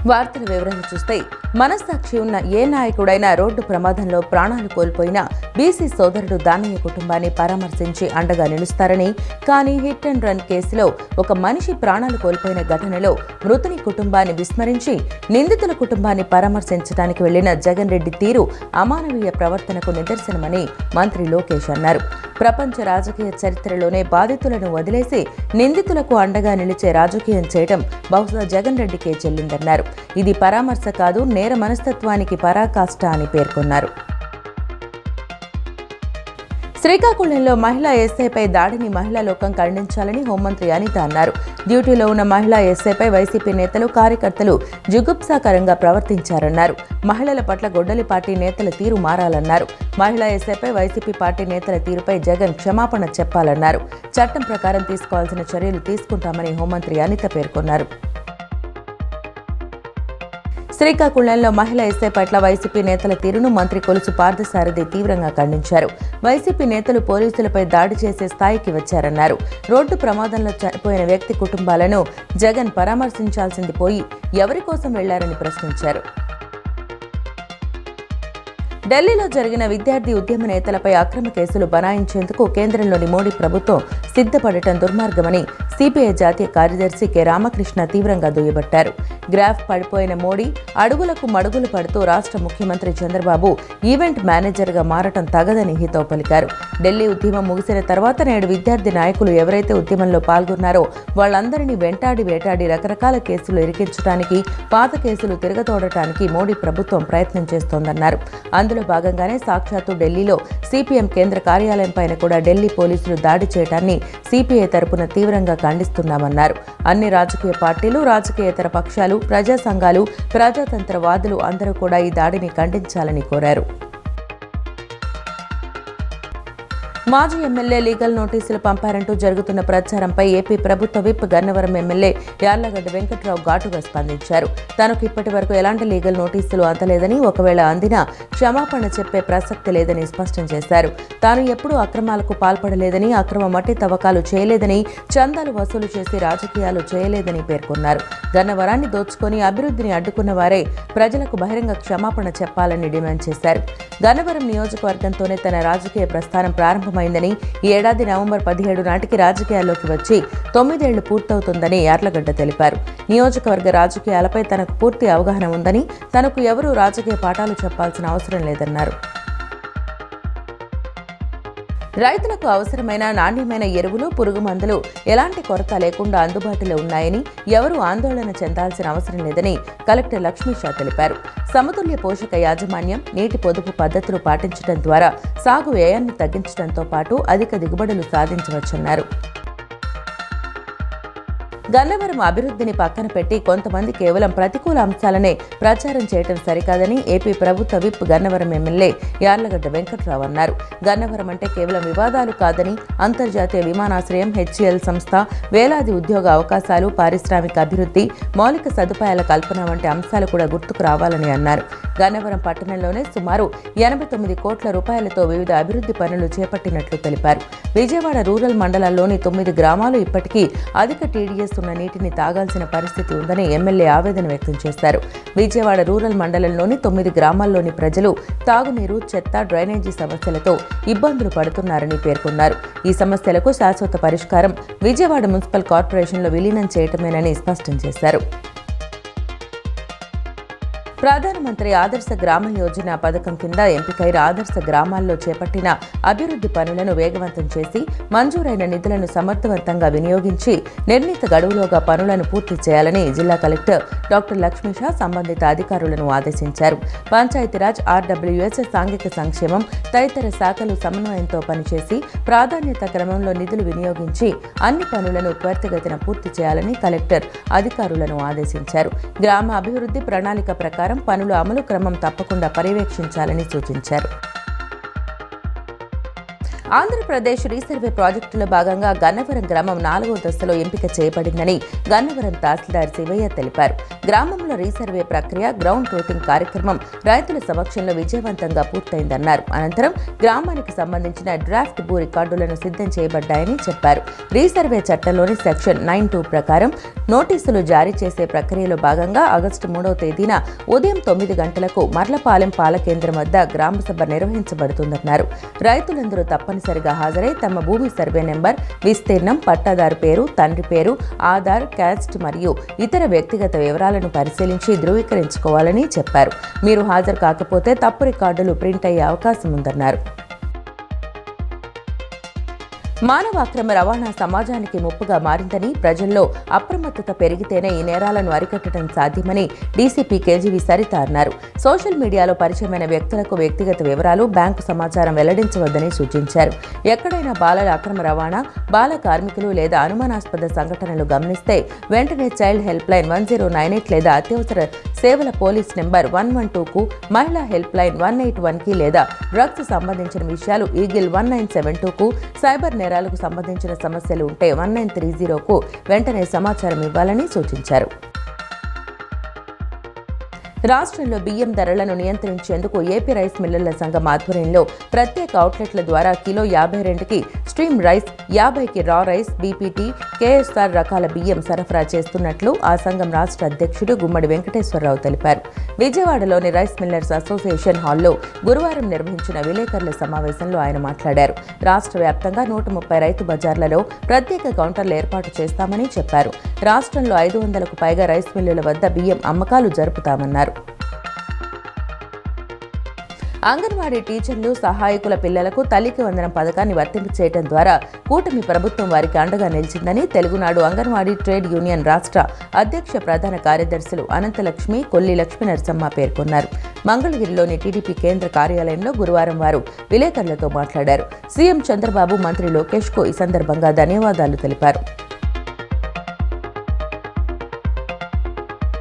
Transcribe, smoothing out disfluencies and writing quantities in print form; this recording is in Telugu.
వార్తల వివరాలు చూస్తే మనస్సాక్షి ఉన్న ఏ నాయకుడైనా రోడ్డు ప్రమాదంలో ప్రాణాలు కోల్పోయినా బీసీ సోదరుడు దానయ్య కుటుంబాన్ని పరామర్శించి అండగా నిలుస్తారని, కానీ హిట్ అండ్ రన్ కేసులో ఒక మనిషి ప్రాణాలు కోల్పోయిన ఘటనలో మృతుని కుటుంబాన్ని విస్మరించి నిందితుల కుటుంబాన్ని పరామర్శించడానికి వెళ్లిన జగన్ రెడ్డి తీరు అమానవీయ ప్రవర్తనకు నిదర్శనమని మంత్రి లోకేష్ అన్నారు. ప్రపంచ రాజకీయ చరిత్రలోనే బాధితులను వదిలేసి నిందితులకు అండగా నిలిచే రాజకీయం చేయడం బహుశా జగన్ రెడ్డికే చెల్లిందన్నారు. ఇది పరామర్శ కాదు, నేర మనస్తత్వానికి పరాకాష్ట అని పేర్కొన్నారు. శ్రీకాకుళంలో మహిళా ఎస్ఐపై దాడిని మహిళా లోకం ఖండించాలని హోంమంత్రి అనిత అన్నారు. డ్యూటీలో ఉన్న మహిళా ఎస్ఐపై వైసీపీ నేతలు, కార్యకర్తలు జుగుప్సాకరంగా ప్రవర్తించారన్నారు. మహిళల పట్ల గొడ్డలి పార్టీ నేతల తీరు మారాలన్నారు. మహిళా ఎస్ఐపై వైసీపీ పార్టీ నేతల తీరుపై జగన్ క్షమాపణ చెప్పాలన్నారు. చట్టం ప్రకారం తీసుకోవాల్సిన చర్యలు తీసుకుంటామని హోంమంత్రి అనిత పేర్కొన్నారు. శ్రీకాకుళంలో మహిళా ఎస్ఐ పట్ల వైసీపీ నేతల తీరును మంత్రి కొలుసు పార్థసారథి తీవ్రంగా ఖండించారు. వైసీపీ నేతలు పోలీసులపై దాడి చేసే స్థాయికి వచ్చారన్నారు. రోడ్డు ప్రమాదంలో చనిపోయిన వ్యక్తి కుటుంబాలను జగన్ పరామర్శించాల్సింది పోయి ఎవరి కోసం వెళ్లారని ప్రశ్నించారు. ఢిల్లీలో జరిగిన విద్యార్థి ఉద్యమ నేతలపై అక్రమ కేసులు బనాయించేందుకు కేంద్రంలోని మోడీ ప్రభుత్వం సిద్ధపడటం దుర్మార్గమని సిపిఐ జాతీయ కార్యదర్శి కె రామకృష్ణ తీవ్రంగా దుయ్యబట్టారు. గ్రాఫ్ పడిపోయిన మోడీ అడుగులకు మడుగులు పడుతూ రాష్ట్ర ముఖ్యమంత్రి చంద్రబాబు ఈవెంట్ మేనేజర్గా మారటం తగదని హితవు పలికారు. ఢిల్లీ ఉద్యమం ముగిసిన తర్వాత నేడు విద్యార్థి నాయకులు ఎవరైతే ఉద్యమంలో పాల్గొన్నారో వాళ్లందరినీ వేటాడి రకరకాల కేసులు ఇరికించడానికి, పాత కేసులు తిరగతోడటానికి మోడీ ప్రభుత్వం ప్రయత్నం చేస్తోందన్నారు. అందులో భాగంగానే సాక్షాత్తు ఢిల్లీలో సిపిఎం కేంద్ర కార్యాలయంపైన కూడా ఢిల్లీ పోలీసులు దాడి చేయడాన్ని సిపిఐ తరపున తీవ్రంగా ఖండిస్తున్నామన్నారు. అన్ని రాజకీయ పార్టీలు, రాజకీయేతర పక్షాలు, ప్రజా సంఘాలు, ప్రజాతంత్రవాదులు అందరూ కూడా ఈ దాడిని ఖండించాలని కోరారు. మాజీ ఎమ్మెల్యే లీగల్ నోటీసులు పంపారంటూ జరుగుతున్న ప్రచారంపై ఏపీ ప్రభుత్వ విప్ గన్నవరం ఎమ్మెల్యే యార్లగడ్డ వెంకట్రావు ఘాటుగా స్పందించారు. తనకు ఇప్పటి వరకు ఎలాంటి లీగల్ నోటీసులు అందలేదని, ఒకవేళ అందినా క్షమాపణ చెప్పే ప్రసక్తి లేదని స్పష్టం చేశారు. తాను ఎప్పుడూ అక్రమాలకు పాల్పడలేదని, అక్రమ మట్టి తవ్వకాలు చేయలేదని, చందాలు వసూలు చేసి రాజకీయాలు చేయలేదని పేర్కొన్నారు. గన్నవరాన్ని దోచుకొని అభివృద్ధిని అడ్డుకున్న వారే ప్రజలకు బహిరంగ క్షమాపణ చెప్పాలని డిమాండ్ చేశారు. గన్నవరం నియోజకవర్గంతోనే తన రాజకీయ ప్రస్థానం ప్రారంభమైందని, ఈ ఏడాది నవంబర్ 17 నాటికి రాజకీయాల్లోకి వచ్చి 9 ఏళ్లు పూర్తవుతుందని యార్లగడ్డ తెలిపారు. నియోజకవర్గ రాజకీయాలపై తనకు పూర్తి అవగాహన ఉందని, తనకు ఎవరూ రాజకీయ పాఠాలు చెప్పాల్సిన అవసరం లేదన్నారు. రైతులకు అవసరమైన నాణ్యమైన ఎరువులు, పురుగు మందులు ఎలాంటి కొరత లేకుండా అందుబాటులో ఉన్నాయని, ఎవరూ ఆందోళన చెందాల్సిన అవసరం లేదని కలెక్టర్ లక్ష్మీషా తెలిపారు. సమతుల్య పోషక యాజమాన్యం, నీటి పొదుపు పద్ధతులు పాటించడం ద్వారా సాగు వ్యయాన్ని తగ్గించడంతో పాటు అధిక దిగుబడులు సాధించవచ్చన్నారు. గన్నవరం అభివృద్ధిని పక్కన పెట్టి కొంతమంది కేవలం ప్రతికూల అంశాలనే ప్రచారం చేయడం సరికాదని ఏపీ ప్రభుత్వ విప్ గన్నవరం ఎమ్మెల్యే యార్లగడ్డ వెంకట్రావు అన్నారు. గన్నవరం అంటే కేవలం వివాదాలు కాదని, అంతర్జాతీయ విమానాశ్రయం, హెచ్ఏఎల్ సంస్థ, వేలాది ఉద్యోగ అవకాశాలు, పారిశ్రామిక అభివృద్ధి, మౌలిక సదుపాయాల కల్పన వంటి అంశాలు కూడా గుర్తుకు రావాలని అన్నారు. గన్నవరం పట్టణంలోనే సుమారు 89 కోట్ల రూపాయలతో వివిధ అభివృద్ధి పనులు చేపట్టినట్లు తెలిపారు. విజయవాడ రూరల్ మండలాల్లోని 9 గ్రామాలు ఇప్పటికీ అధిక టీడీఎస్ ఉన్న నీటిని తాగాల్సిన పరిస్థితి ఉందని ఎమ్మెల్యే ఆవేదన వ్యక్తం చేశారు. విజయవాడ రూరల్ మండలంలోని 9 గ్రామాల్లోని ప్రజలు తాగునీరు, చెత్త, డ్రైనేజీ సమస్యలతో ఇబ్బందులు పడుతున్నారని పేర్కొన్నారు. ఈ సమస్యలకు శాశ్వత పరిష్కారం విజయవాడ మున్సిపల్ కార్పొరేషన్లో విలీనం చేయటమేనని స్పష్టం చేశారు. ప్రధానమంత్రి ఆదర్శ గ్రామ యోజన పథకం కింద ఎంపికైన ఆదర్శ గ్రామాల్లో చేపట్టిన అభివృద్ధి పనులను వేగవంతం చేసి మంజూరైన నిధులను సమర్థవంతంగా వినియోగించి నిర్ణీత గడువులోగా పనులను పూర్తి చేయాలని జిల్లా కలెక్టర్ డాక్టర్ లక్ష్మీషా సంబంధిత అధికారులను ఆదేశించారు. పంచాయతీరాజ్, ఆర్డబ్ల్యూఎస్, సాంఘిక సంక్షేమం తదితర శాఖలు సమన్వయంతో పనిచేసి ప్రాధాన్యత క్రమంలో నిధులు వినియోగించి అన్ని పనులను త్వరితగతిన పూర్తి చేయాలని కలెక్టర్ అధికారులను ఆదేశించారు. గ్రామ అభివృద్ధి ప్రణాళిక ప్రకారం పనుల అమలు క్రమం తప్పకుండా పర్యవేక్షించాలని సూచించారు. ఆంధ్రప్రదేశ్ రీసర్వే ప్రాజెక్టులో భాగంగా గన్నవరం గ్రామం 4వ దశలో ఎంపిక చేయబడిందని గన్నవరం తహసీల్దార్ శివయ్య తెలిపారు. గ్రామంలో రీసర్వే ప్రక్రియ, గ్రౌండ్ ట్రూతింగ్ కార్యక్రమం రైతుల సమక్షంలో విజయవంతంగా పూర్తయిందన్నారు. అనంతరం గ్రామానికి సంబంధించిన డ్రాఫ్ట్ భూ రికార్డులను సిద్ధం చేయబడ్డాయని చెప్పారు. రీసర్వే చట్టంలోని సెక్షన్ 9(2) ప్రకారం నోటీసులు జారీ చేసే ప్రక్రియలో భాగంగా ఆగస్టు 3వ తేదీన ఉదయం 9 గంటలకు మర్లపాలెం పాల కేంద్రం వద్ద గ్రామసభ నిర్వహించబడుతుందన్నారు. రైతులందరూ తప్పనిసరిగా హాజరై తమ భూమి సర్వే నెంబర్, విస్తీర్ణం, పట్టాదారు పేరు, తండ్రి పేరు, ఆధార్, క్యాస్ట్ మరియు ఇతర వ్యక్తిగత వివరాలను పరిశీలించి ధృవీకరించుకోవాలని చెప్పారు. మీరు హాజరు కాకపోతే తప్పు రికార్డులు ప్రింట్ అయ్యే అవకాశం ఉందన్నారు. మానవ అక్రమ రవాణా సమాజానికి ముప్పుగా మారిందని, ప్రజల్లో అప్రమత్తత పెరిగితేనే ఈ నేరాలను అరికట్టడం సాధ్యమని డీసీపీ కేజీవి సరిత అన్నారు. సోషల్ మీడియాలో పరిచయమైన వ్యక్తులకు వ్యక్తిగత వివరాలు, బ్యాంకు సమాచారం వెల్లడించవద్దని సూచించారు. ఎక్కడైనా బాలల అక్రమ రవాణా, బాల కార్మికులు లేదా అనుమానాస్పద సంఘటనలు గమనిస్తే వెంటనే చైల్డ్ హెల్ప్ లైన్ 1098 లేదా అత్యవసర సేవల పోలీస్ నెంబర్ 112కు, మహిళా హెల్ప్ లైన్ 181కి లేదా డ్రగ్స్ సంబంధించిన విషయాలు ఈగిల్ 1972కు, సైబర్ నేరాలకు సంబంధించిన సమస్యలు ఉంటే 1930కు వెంటనే సమాచారం ఇవ్వాలని సూచించారు. రాష్ట్రంలో బియ్యం ధరలను నియంత్రించేందుకు ఏపీ రైస్ మిల్లర్ల సంఘం ఆధ్వర్యంలో ప్రత్యేక అవుట్లెట్ల ద్వారా కిలో 52కి స్ట్రీమ్ రైస్, 50కి రా రైస్, బీపీటీ, కేఎస్ఆర్ రకాల బియ్యం సరఫరా చేస్తున్నట్లు ఆ సంఘం రాష్ట్ర అధ్యక్షుడు గుమ్మడి వెంకటేశ్వరరావు తెలిపారు. విజయవాడలోని రైస్ మిల్లర్స్ అసోసియేషన్ హాల్లో గురువారం నిర్వహించిన విలేకరుల సమావేశంలో ఆయన మాట్లాడారు. రాష్ట్ర వ్యాప్తంగా 130 రైతు బజార్లలో ప్రత్యేక కౌంటర్లు ఏర్పాటు చేస్తామని చెప్పారు. రాష్ట్రంలో 500కు పైగా రైస్ మిల్లుల వద్ద బియ్యం అమ్మకాలు జరుపుతామన్నారు. అంగన్వాడీ టీచర్లు, సహాయకుల పిల్లలకు తల్లికి వందనం పథకాన్ని వర్తింపచేయడం ద్వారా కూటమి ప్రభుత్వం వారికి అండగా నిలిచిందని తెలుగునాడు అంగన్వాడీ ట్రేడ్ యూనియన్ రాష్ట్ర అధ్యక్ష ప్రధాన కార్యదర్శులు అనంతలక్ష్మి, కొల్లి లక్ష్మీనరసమ్మ పేర్కొన్నారు. మంగళగిరిలోని టీడీపీ కేంద్ర కార్యాలయంలో గురువారం వారు విలేకరులతో మాట్లాడారు. సీఎం చంద్రబాబు, మంత్రి లోకేష్కు ఈ సందర్భంగా ధన్యవాదాలు తెలిపారు.